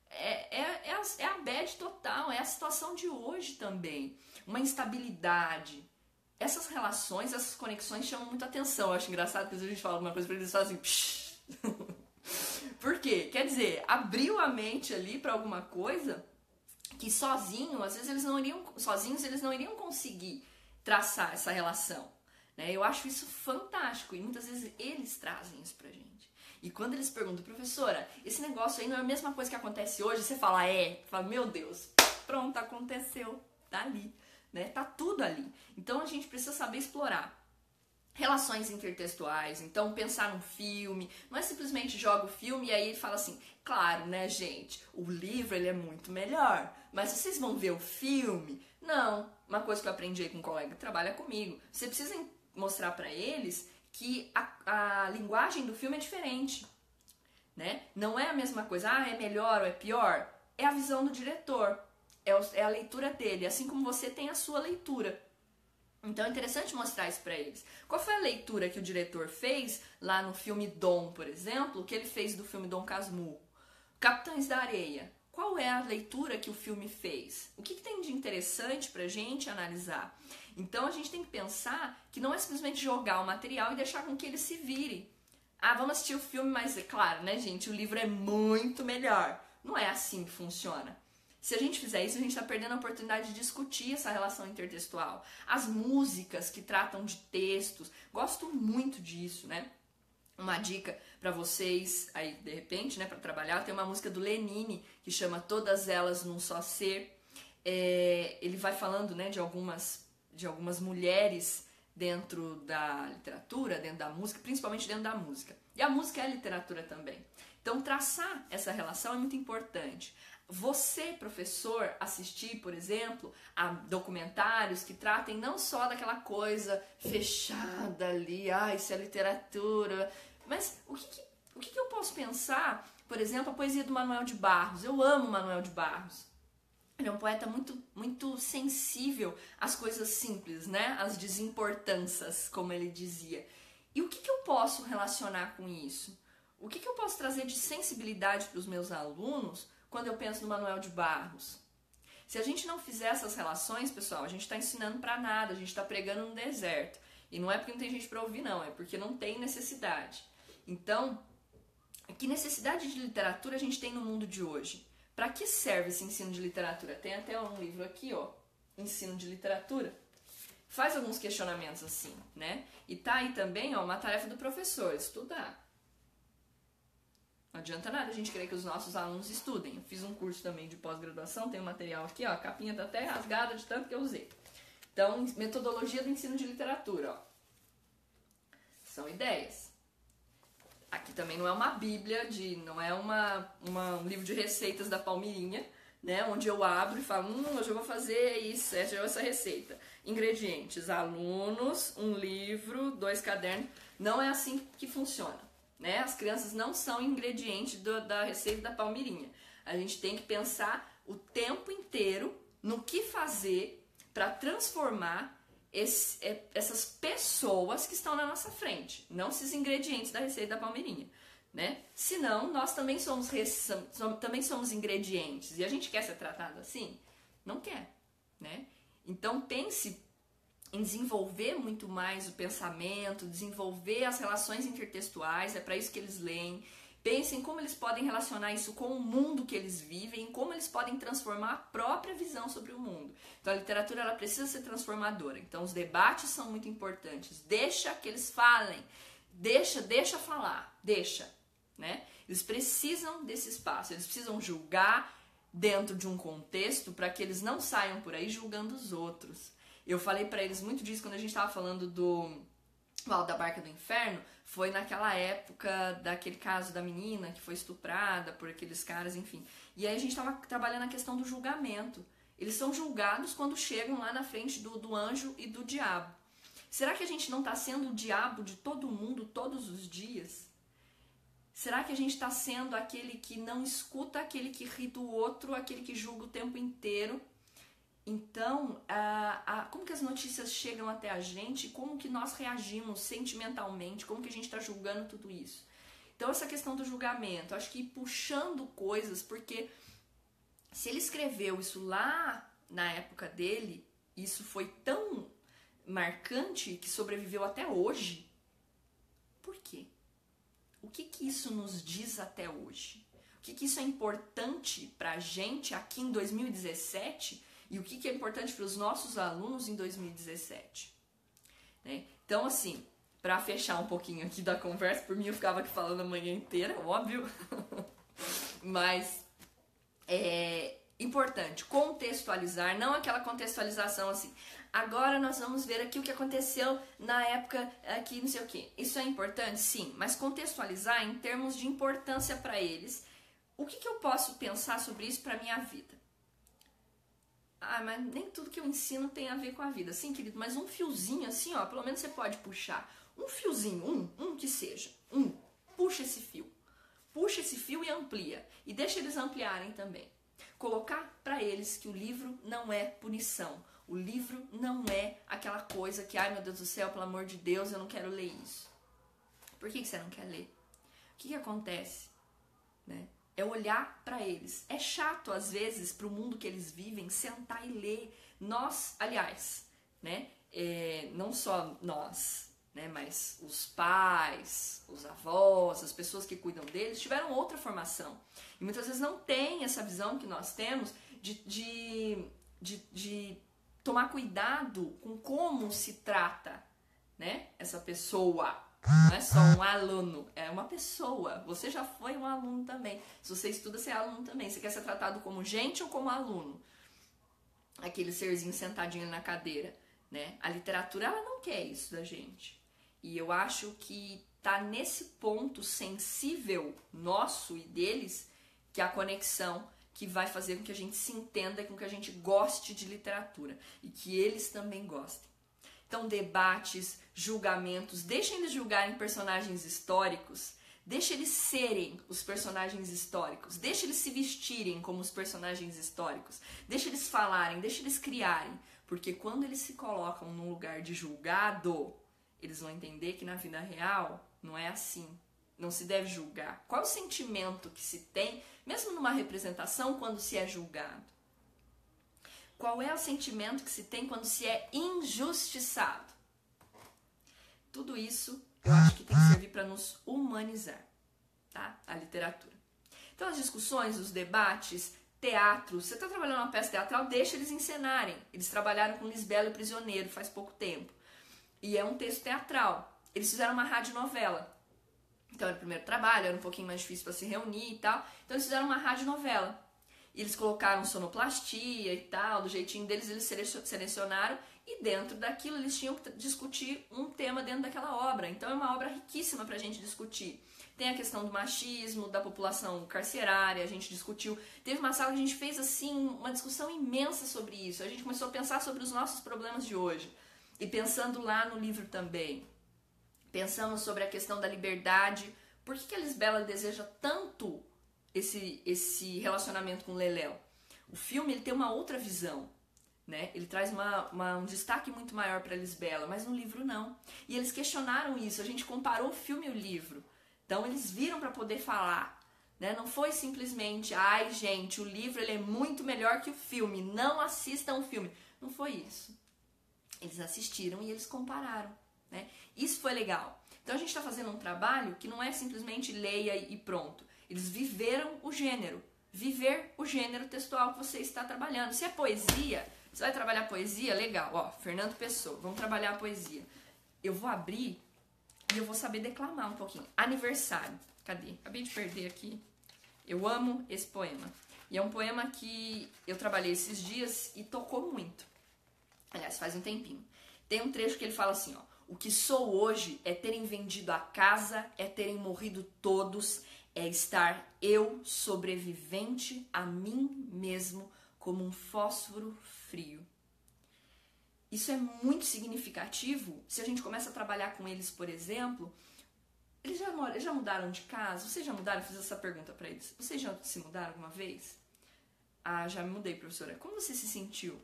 É a bad total, é a situação de hoje também. Uma instabilidade. Essas relações, essas conexões chamam muita atenção. Eu acho engraçado que às vezes a gente fala alguma coisa para eles fazem assim... Por quê? Quer dizer, abriu a mente ali para alguma coisa que sozinho, às vezes sozinhos eles não iriam conseguir traçar essa relação, né? Eu acho isso fantástico e muitas vezes eles trazem isso pra gente. E quando eles perguntam, professora, esse negócio aí não é a mesma coisa que acontece hoje? Você fala, fala, meu Deus, pronto, aconteceu, tá ali, né? Tá tudo ali. Então a gente precisa saber explorar. Relações intertextuais, então pensar num filme, não é simplesmente joga o filme e aí fala assim, claro, né, gente, o livro ele é muito melhor, mas vocês vão ver o filme? Não, uma coisa que eu aprendi aí com um colega que trabalha comigo, você precisa mostrar pra eles que a linguagem do filme é diferente, né? Não é a mesma coisa, é melhor ou é pior, é a visão do diretor, é a leitura dele, assim como você tem a sua leitura. Então é interessante mostrar isso pra eles. Qual foi a leitura que o diretor fez lá no filme Dom, por exemplo, que ele fez do filme Dom Casmurro? Capitães da Areia. Qual é a leitura que o filme fez? O que tem de interessante pra gente analisar? Então a gente tem que pensar que não é simplesmente jogar o material e deixar com que ele se vire. Vamos assistir o filme, mas é claro, né, gente? O livro é muito melhor. Não é assim que funciona. Se a gente fizer isso, a gente está perdendo a oportunidade de discutir essa relação intertextual. As músicas que tratam de textos, gosto muito disso, né? Uma dica para vocês, aí de repente, né, para trabalhar, tem uma música do Lenine que chama Todas Elas Num Só Ser. ele vai falando, né, de algumas mulheres dentro da literatura, dentro da música, principalmente dentro da música. E a música é a literatura também. Então, traçar essa relação é muito importante. Você, professor, assistir, por exemplo, a documentários que tratem não só daquela coisa fechada ali, isso é literatura, mas o que eu posso pensar, por exemplo, a poesia do Manuel de Barros. Eu amo Manuel de Barros. Ele é um poeta muito, muito sensível às coisas simples, né? Às desimportâncias, como ele dizia. E o que eu posso relacionar com isso? O que eu posso trazer de sensibilidade para os meus alunos quando eu penso no Manuel de Barros? Se a gente não fizer essas relações, pessoal, a gente está ensinando para nada, a gente está pregando no deserto. E não é porque não tem gente para ouvir, não, é porque não tem necessidade. Então, que necessidade de literatura a gente tem no mundo de hoje? Para que serve esse ensino de literatura? Tem até um livro aqui, ó, Ensino de Literatura. Faz alguns questionamentos assim, né? E tá aí também, ó, uma tarefa do professor, estudar. Não adianta nada a gente querer que os nossos alunos estudem. Eu fiz um curso também de pós-graduação, tem um material aqui, ó, a capinha tá até rasgada de tanto que eu usei. Então, metodologia do ensino de literatura, ó. São ideias. Aqui também não é uma bíblia, não é um livro de receitas da Palmeirinha, né? Onde eu abro e falo, hoje eu vou fazer isso, essa receita. Ingredientes, alunos, um livro, 2 cadernos. Não é assim que funciona, né? As crianças não são ingredientes da receita da Palmeirinha. A gente tem que pensar o tempo inteiro no que fazer para transformar essas pessoas que estão na nossa frente, não esses ingredientes da receita da Palmeirinha, né? Senão, nós também somos ingredientes, e a gente quer ser tratado assim? Não quer, né? Então, pense em desenvolver muito mais o pensamento, desenvolver as relações intertextuais, é para isso que eles leem. Pensem como eles podem relacionar isso com o mundo que eles vivem, como eles podem transformar a própria visão sobre o mundo. Então a literatura ela precisa ser transformadora. Então os debates são muito importantes. Deixa que eles falem. Deixa falar. Deixa, né? Eles precisam desse espaço. Eles precisam julgar dentro de um contexto para que eles não saiam por aí julgando os outros. Eu falei para eles muito disso quando a gente estava falando do Alto da Barca do Inferno. Foi naquela época daquele caso da menina que foi estuprada por aqueles caras, enfim. E aí a gente estava trabalhando a questão do julgamento. Eles são julgados quando chegam lá na frente do anjo e do diabo. Será que a gente não está sendo o diabo de todo mundo todos os dias? Será que a gente está sendo aquele que não escuta, aquele que ri do outro, aquele que julga o tempo inteiro? Então, como que as notícias chegam até a gente, como que nós reagimos sentimentalmente, como que a gente está julgando tudo isso. Então, essa questão do julgamento, acho que ir puxando coisas, porque se ele escreveu isso lá na época dele, isso foi tão marcante que sobreviveu até hoje, por quê? O que isso nos diz até hoje? O que isso é importante pra gente aqui em 2017? E o que é importante para os nossos alunos em 2017. Né? Então, assim, para fechar um pouquinho aqui da conversa, por mim eu ficava aqui falando a manhã inteira, óbvio. Mas é importante contextualizar, não aquela contextualização assim. Agora nós vamos ver aqui o que aconteceu na época aqui, não sei o quê. Isso é importante? Sim, mas contextualizar em termos de importância para eles. O que eu posso pensar sobre isso para a minha vida? Mas nem tudo que eu ensino tem a ver com a vida. Sim, querido, mas um fiozinho assim, ó, pelo menos você pode puxar. Um fiozinho, um que seja. Puxa esse fio. Puxa esse fio e amplia. E deixa eles ampliarem também. Colocar para eles que o livro não é punição. O livro não é aquela coisa que, ai meu Deus do céu, pelo amor de Deus, eu não quero ler isso. Por que você não quer ler? O que acontece? Né? É olhar para eles. É chato, às vezes, para o mundo que eles vivem, sentar e ler. Nós, aliás, né? Não só nós, né? Mas os pais, os avós, as pessoas que cuidam deles, tiveram outra formação. E muitas vezes não tem essa visão que nós temos de tomar cuidado com como se trata, né? Essa pessoa. Não é só um aluno, é uma pessoa. Você já foi um aluno também. Se você estuda, você é aluno também. Você quer ser tratado como gente ou como aluno? aquele serzinho sentadinho na cadeira, né? A literatura, ela não quer isso da gente. E eu acho que tá nesse ponto sensível nosso e deles que a conexão que vai fazer com que a gente se entenda, com que a gente goste de literatura e que eles também gostem. Então, debates, julgamentos, deixem eles julgarem personagens históricos, deixem eles serem os personagens históricos, deixem eles se vestirem como os personagens históricos, deixem eles falarem, deixem eles criarem, porque quando eles se colocam num lugar de julgado, eles vão entender que na vida real não é assim. Não se deve julgar. Qual é o sentimento que se tem, mesmo numa representação, quando se é julgado? Qual é o sentimento que se tem quando se é injustiçado? Tudo isso eu acho que tem que servir para nos humanizar, tá? A literatura. Então as discussões, os debates, teatro, você está trabalhando numa peça teatral, deixa eles encenarem. Eles trabalharam com Lisbela e o Prisioneiro faz pouco tempo. E é um texto teatral. Eles fizeram uma radionovela. Então era o primeiro trabalho, era um pouquinho mais difícil para se reunir e tal. Então eles fizeram uma radionovela. E eles colocaram sonoplastia e tal, do jeitinho deles, eles selecionaram. E dentro daquilo eles tinham que discutir um tema dentro daquela obra. Então é uma obra riquíssima para a gente discutir. Tem a questão do machismo, da população carcerária, a gente discutiu. Teve uma sala que a gente fez assim, uma discussão imensa sobre isso. A gente começou a pensar sobre os nossos problemas de hoje. E pensando lá no livro também. Pensamos sobre a questão da liberdade. Por que a Lisbela deseja tanto esse relacionamento com o Leléu? O filme ele tem uma outra visão, né? Ele traz um destaque muito maior para a Lisbela, mas no livro não. E eles questionaram isso, a gente comparou o filme e o livro. Então eles viram para poder falar, né? Não foi simplesmente, ai gente, o livro ele é muito melhor que o filme, não assistam o filme. Não foi isso. Eles assistiram e eles compararam, né? Isso foi legal. Então a gente está fazendo um trabalho que não é simplesmente leia e pronto. Eles viveram o gênero. Viver o gênero textual que você está trabalhando. Se é poesia, você vai trabalhar poesia, legal. Ó, Fernando Pessoa, vamos trabalhar a poesia. Eu vou abrir e eu vou saber declamar um pouquinho. Aniversário. Cadê? Acabei de perder aqui. Eu amo esse poema. E é um poema que eu trabalhei esses dias e tocou muito. Aliás, faz um tempinho. Tem um trecho que ele fala assim, ó. O que sou hoje é terem vendido a casa, é terem morrido todos, é estar eu sobrevivente a mim mesmo como um fósforo frio. Isso é muito significativo se a gente começa a trabalhar com eles, por exemplo. Eles já mudaram de casa? Vocês já mudaram? Eu fiz essa pergunta para eles. Vocês já se mudaram alguma vez? Ah, já me mudei, professora. Como você se sentiu?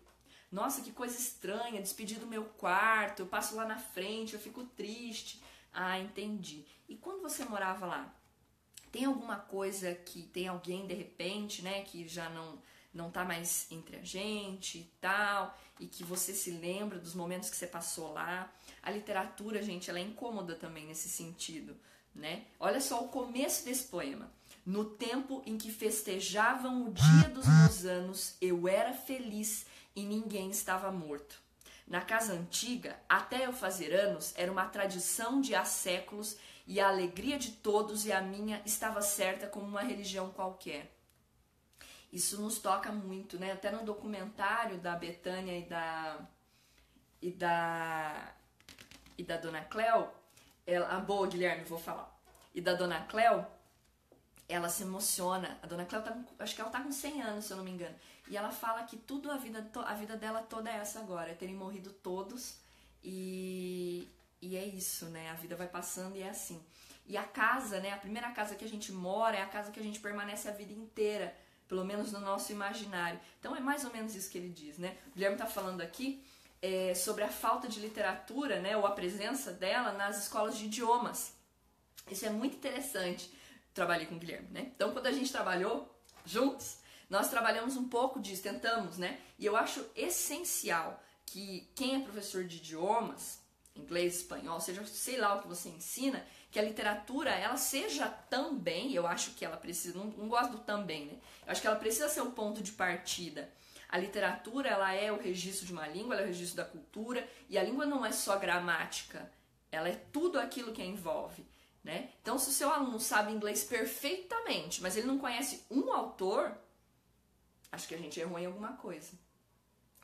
Nossa, que coisa estranha, despedir do meu quarto, eu passo lá na frente, eu fico triste. Ah, entendi. E quando você morava lá, tem alguma coisa que tem alguém de repente, né, que já não tá mais entre a gente e tal, e que você se lembra dos momentos que você passou lá? A literatura, gente, ela é incômoda também nesse sentido, né? Olha só o começo desse poema. No tempo em que festejavam o dia dos meus anos, eu era feliz e ninguém estava morto. Na casa antiga, até eu fazer anos, era uma tradição de há séculos e a alegria de todos e a minha estava certa como uma religião qualquer. Isso nos toca muito, né? Até no documentário da Betânia e da Dona Cléo, boa, Guilherme, vou falar. E da Dona Cléo, ela se emociona. A Dona Cléo, acho que ela tá com 100 anos, se eu não me engano. E ela fala que tudo a vida dela toda é essa agora, é terem morrido todos e é isso, né? A vida vai passando e é assim. E a casa, né? A primeira casa que a gente mora é a casa que a gente permanece a vida inteira, pelo menos no nosso imaginário. Então é mais ou menos isso que ele diz, né? O Guilherme tá falando aqui sobre a falta de literatura, né? Ou a presença dela nas escolas de idiomas. Isso é muito interessante. Trabalhei com o Guilherme, né? Então quando a gente trabalhou juntos, nós trabalhamos um pouco disso, tentamos, né? E eu acho essencial que quem é professor de idiomas, inglês, espanhol, seja, sei lá o que você ensina, que a literatura, ela seja também, eu acho que ela precisa, não gosto do também, né? Eu acho que ela precisa ser o ponto de partida. A literatura, ela é o registro de uma língua, ela é o registro da cultura, e a língua não é só gramática, ela é tudo aquilo que a envolve, né? Então, se o seu aluno sabe inglês perfeitamente, mas ele não conhece um autor, acho que a gente errou em alguma coisa,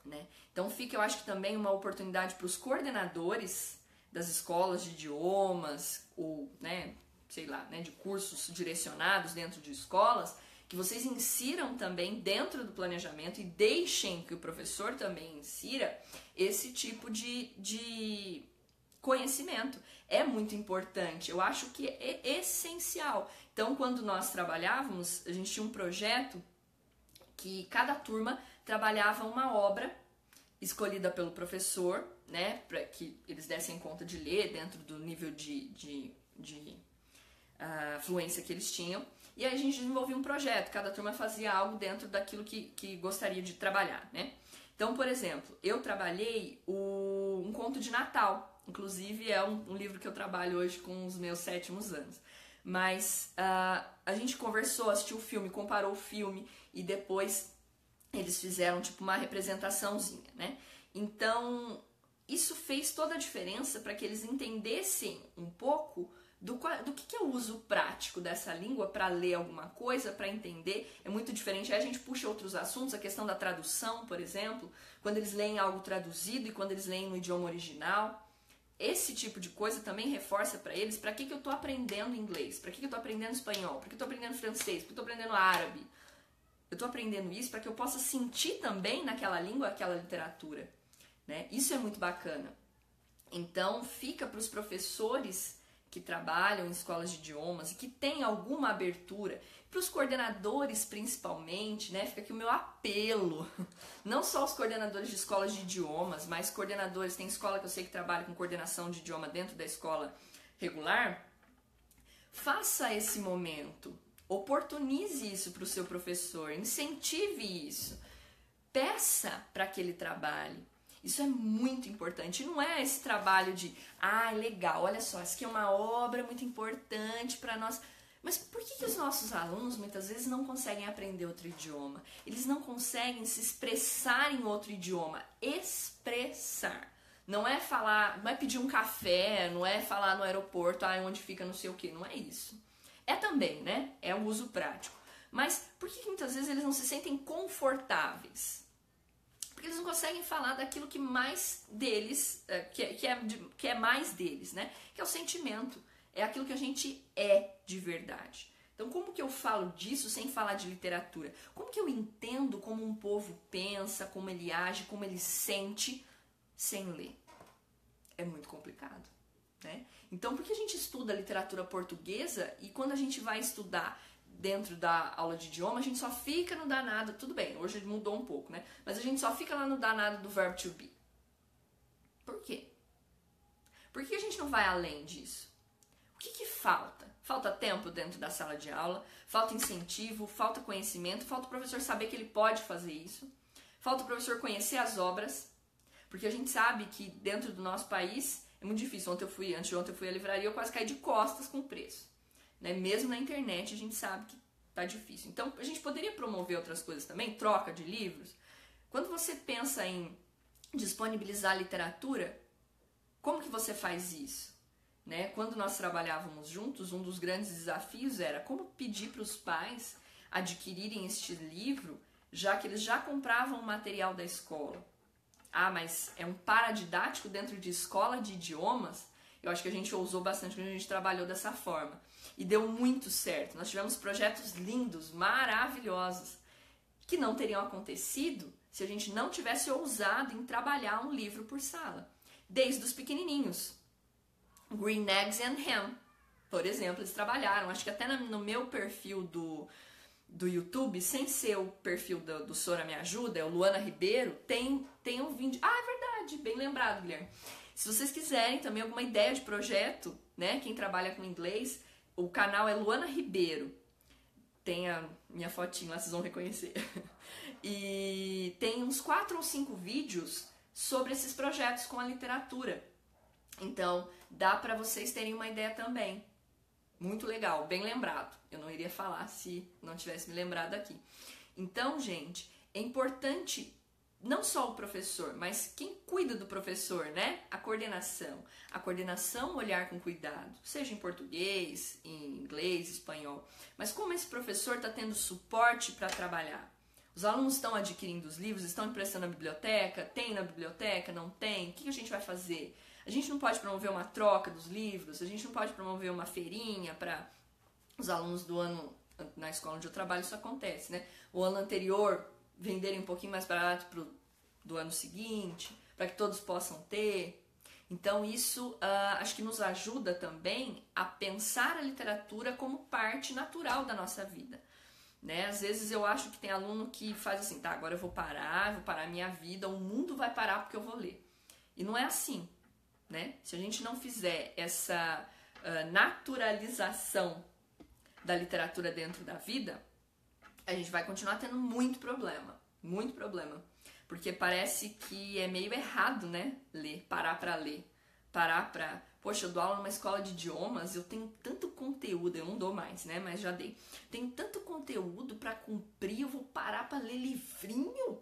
né? Então fica, eu acho que também uma oportunidade para os coordenadores das escolas de idiomas ou, né, sei lá, né, de cursos direcionados dentro de escolas, que vocês insiram também dentro do planejamento e deixem que o professor também insira esse tipo de conhecimento. É muito importante, eu acho que é essencial. Então, quando nós trabalhávamos, a gente tinha um projeto que cada turma trabalhava uma obra escolhida pelo professor, né, para que eles dessem conta de ler dentro do nível de fluência que eles tinham. E aí a gente desenvolvia um projeto, cada turma fazia algo dentro daquilo que gostaria de trabalhar, né? Então, por exemplo, eu trabalhei um conto de Natal, inclusive é um livro que eu trabalho hoje com os meus 7º anos. Mas a gente conversou, assistiu o filme, comparou o filme e depois eles fizeram tipo uma representaçãozinha, né? Então, isso fez toda a diferença para que eles entendessem um pouco do que é o uso prático dessa língua para ler alguma coisa, para entender. É muito diferente. Aí a gente puxa outros assuntos, a questão da tradução, por exemplo, quando eles leem algo traduzido e quando eles leem no idioma original. Esse tipo de coisa também reforça para eles para que eu estou aprendendo inglês, para que eu estou aprendendo espanhol, para que eu estou aprendendo francês, para que eu estou aprendendo árabe. Eu estou aprendendo isso para que eu possa sentir também naquela língua aquela literatura, né? Isso é muito bacana. Então fica para os professores que trabalham em escolas de idiomas e que têm alguma abertura, para os coordenadores principalmente, né? Fica aqui o meu apelo, não só os coordenadores de escolas de idiomas, mas coordenadores, tem escola que eu sei que trabalha com coordenação de idioma dentro da escola regular. Faça esse momento, oportunize isso para o seu professor, incentive isso, peça para que ele trabalhe. Isso é muito importante. Não é esse trabalho de, legal, olha só, isso aqui é uma obra muito importante para nós. Mas por que os nossos alunos muitas vezes não conseguem aprender outro idioma? Eles não conseguem se expressar em outro idioma. Expressar. Não é falar, não é pedir um café, não é falar no aeroporto, onde fica não sei o que. Não é isso. É também, né? É o uso prático. Mas por que muitas vezes eles não se sentem confortáveis? Porque eles não conseguem falar daquilo que mais deles, que é mais deles, né? Que é o sentimento, é aquilo que a gente é de verdade. Então, como que eu falo disso sem falar de literatura? Como que eu entendo como um povo pensa, como ele age, como ele sente, sem ler? É muito complicado, né? Então, por que a gente estuda literatura portuguesa e quando a gente vai estudar dentro da aula de idioma, a gente só fica no danado, tudo bem, hoje mudou um pouco, né? Mas a gente só fica lá no danado do verbo to be. Por quê? Por que a gente não vai além disso? O que falta? Falta tempo dentro da sala de aula, falta incentivo, falta conhecimento, falta o professor saber que ele pode fazer isso, falta o professor conhecer as obras, porque a gente sabe que dentro do nosso país é muito difícil. Antes de ontem eu fui à livraria, eu quase caí de costas com o preço. Né? Mesmo na internet a gente sabe que tá difícil. Então a gente poderia promover outras coisas também, troca de livros. Quando você pensa em disponibilizar literatura, como que você faz isso? Né? Quando nós trabalhávamos juntos, um dos grandes desafios era como pedir para os pais adquirirem este livro, já que eles já compravam o material da escola. Mas é um paradidático dentro de escola de idiomas? Eu acho que a gente ousou bastante quando a gente trabalhou dessa forma. E deu muito certo. Nós tivemos projetos lindos, maravilhosos, que não teriam acontecido se a gente não tivesse ousado em trabalhar um livro por sala. Desde os pequenininhos. Green Eggs and Ham, por exemplo, eles trabalharam. Acho que até no meu perfil do YouTube, sem ser o perfil do Sora Me Ajuda, é o Luana Ribeiro, tem um vídeo. É verdade, bem lembrado, Guilherme. Se vocês quiserem também alguma ideia de projeto, né, quem trabalha com inglês, o canal é Luana Ribeiro. Tem a minha fotinha lá, vocês vão reconhecer. E tem uns 4 ou 5 vídeos sobre esses projetos com a literatura. Então, dá para vocês terem uma ideia também. Muito legal, bem lembrado. Eu não iria falar se não tivesse me lembrado aqui. Então, gente, é importante não só o professor, mas quem cuida do professor, né? A coordenação. A coordenação, olhar com cuidado, seja em português, em inglês, espanhol. Mas como esse professor está tendo suporte para trabalhar? Os alunos estão adquirindo os livros, estão emprestando na biblioteca, tem na biblioteca, não tem? O que a gente vai fazer? A gente não pode promover uma troca dos livros, a gente não pode promover uma feirinha para os alunos do ano, na escola onde eu trabalho isso acontece, né? O ano anterior venderem um pouquinho mais barato do ano seguinte, para que todos possam ter. Então isso acho que nos ajuda também a pensar a literatura como parte natural da nossa vida. Né? Às vezes eu acho que tem aluno que faz assim, tá, agora eu vou parar a minha vida, o mundo vai parar porque eu vou ler. E não é assim, né? Se a gente não fizer essa naturalização da literatura dentro da vida, a gente vai continuar tendo muito problema, porque parece que é meio errado, né? Parar pra ler, poxa, eu dou aula numa escola de idiomas, eu tenho tanto conteúdo, eu não dou mais, né? Mas já dei. Tenho tanto conteúdo pra cumprir, eu vou parar pra ler livrinho?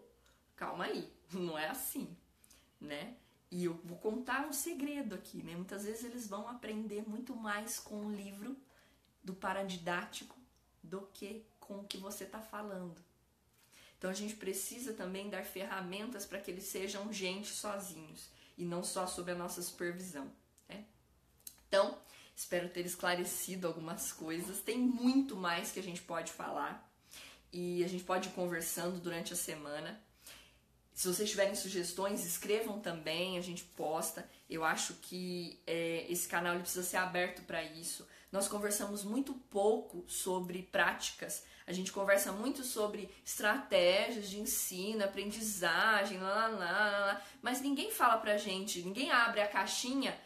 Calma aí, não é assim, né? E eu vou contar um segredo aqui, né? Muitas vezes eles vão aprender muito mais com o livro do paradidático do que com o que você está falando. Então a gente precisa também dar ferramentas para que eles sejam gente sozinhos e não só sob a nossa supervisão, né? Então, espero ter esclarecido algumas coisas. Tem muito mais que a gente pode falar e a gente pode ir conversando durante a semana. Se vocês tiverem sugestões, escrevam também, a gente posta. Eu acho que esse canal ele precisa ser aberto para isso. Nós conversamos muito pouco sobre práticas, a gente conversa muito sobre estratégias de ensino, aprendizagem, mas ninguém fala pra gente, ninguém abre a caixinha,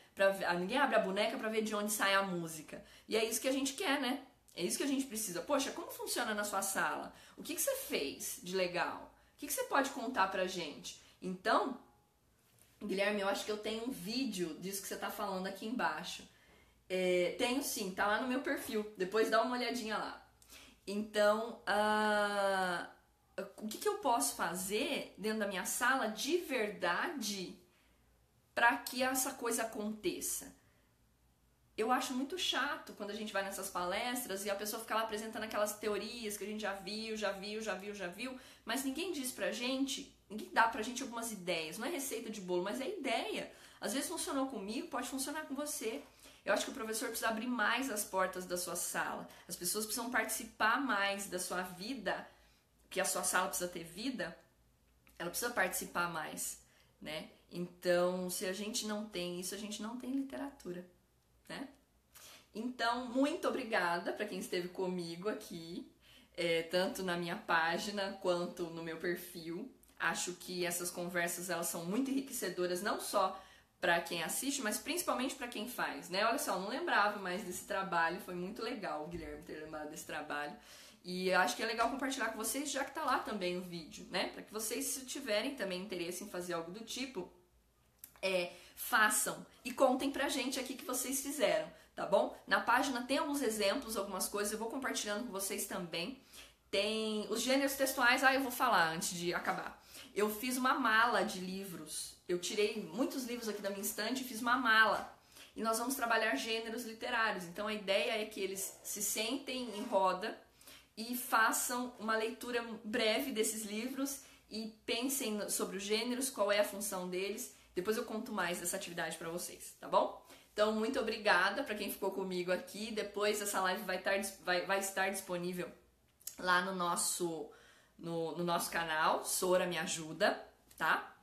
ninguém abre a boneca pra ver de onde sai a música. E é isso que a gente quer, né? É isso que a gente precisa. Poxa, como funciona na sua sala? O que você fez de legal? O que você pode contar pra gente? Então, Guilherme, eu acho que eu tenho um vídeo disso que você tá falando aqui embaixo. Tenho sim, tá lá no meu perfil. Depois dá uma olhadinha lá. Então, o que eu posso fazer dentro da minha sala de verdade para que essa coisa aconteça? Eu acho muito chato quando a gente vai nessas palestras e a pessoa fica lá apresentando aquelas teorias que a gente já viu, mas ninguém diz pra gente, ninguém dá pra gente algumas ideias. Não é receita de bolo, mas é ideia. Às vezes funcionou comigo, pode funcionar com você. Eu acho que o professor precisa abrir mais as portas da sua sala. As pessoas precisam participar mais da sua vida, porque a sua sala precisa ter vida, ela precisa participar mais, né? Então, se a gente não tem isso, a gente não tem literatura, né? Então, muito obrigada para quem esteve comigo aqui, tanto na minha página quanto no meu perfil. Acho que essas conversas elas são muito enriquecedoras, não só para quem assiste, mas principalmente para quem faz, né? Olha só, eu não lembrava mais desse trabalho, foi muito legal o Guilherme ter lembrado desse trabalho. E eu acho que é legal compartilhar com vocês, já que tá lá também o vídeo, né? Para que vocês, se tiverem também interesse em fazer algo do tipo, façam e contem pra gente aqui que vocês fizeram, tá bom? Na página tem alguns exemplos, algumas coisas, eu vou compartilhando com vocês também. Tem os gêneros textuais, eu vou falar antes de acabar. Eu fiz uma mala de livros, eu tirei muitos livros aqui da minha estante e fiz uma mala. E nós vamos trabalhar gêneros literários, então a ideia é que eles se sentem em roda e façam uma leitura breve desses livros e pensem sobre os gêneros, qual é a função deles. Depois eu conto mais dessa atividade para vocês, tá bom? Então, muito obrigada para quem ficou comigo aqui. Depois essa live vai estar disponível lá no nosso canal, Sora Me Ajuda, tá?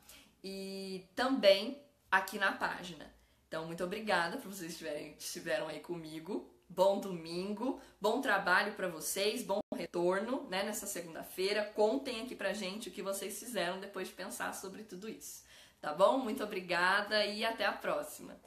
E também aqui na página. Então, muito obrigada por vocês estiveram aí comigo. Bom domingo, bom trabalho para vocês, bom retorno, né, nessa segunda-feira. Contem aqui pra gente o que vocês fizeram depois de pensar sobre tudo isso. Tá bom? Muito obrigada e até a próxima!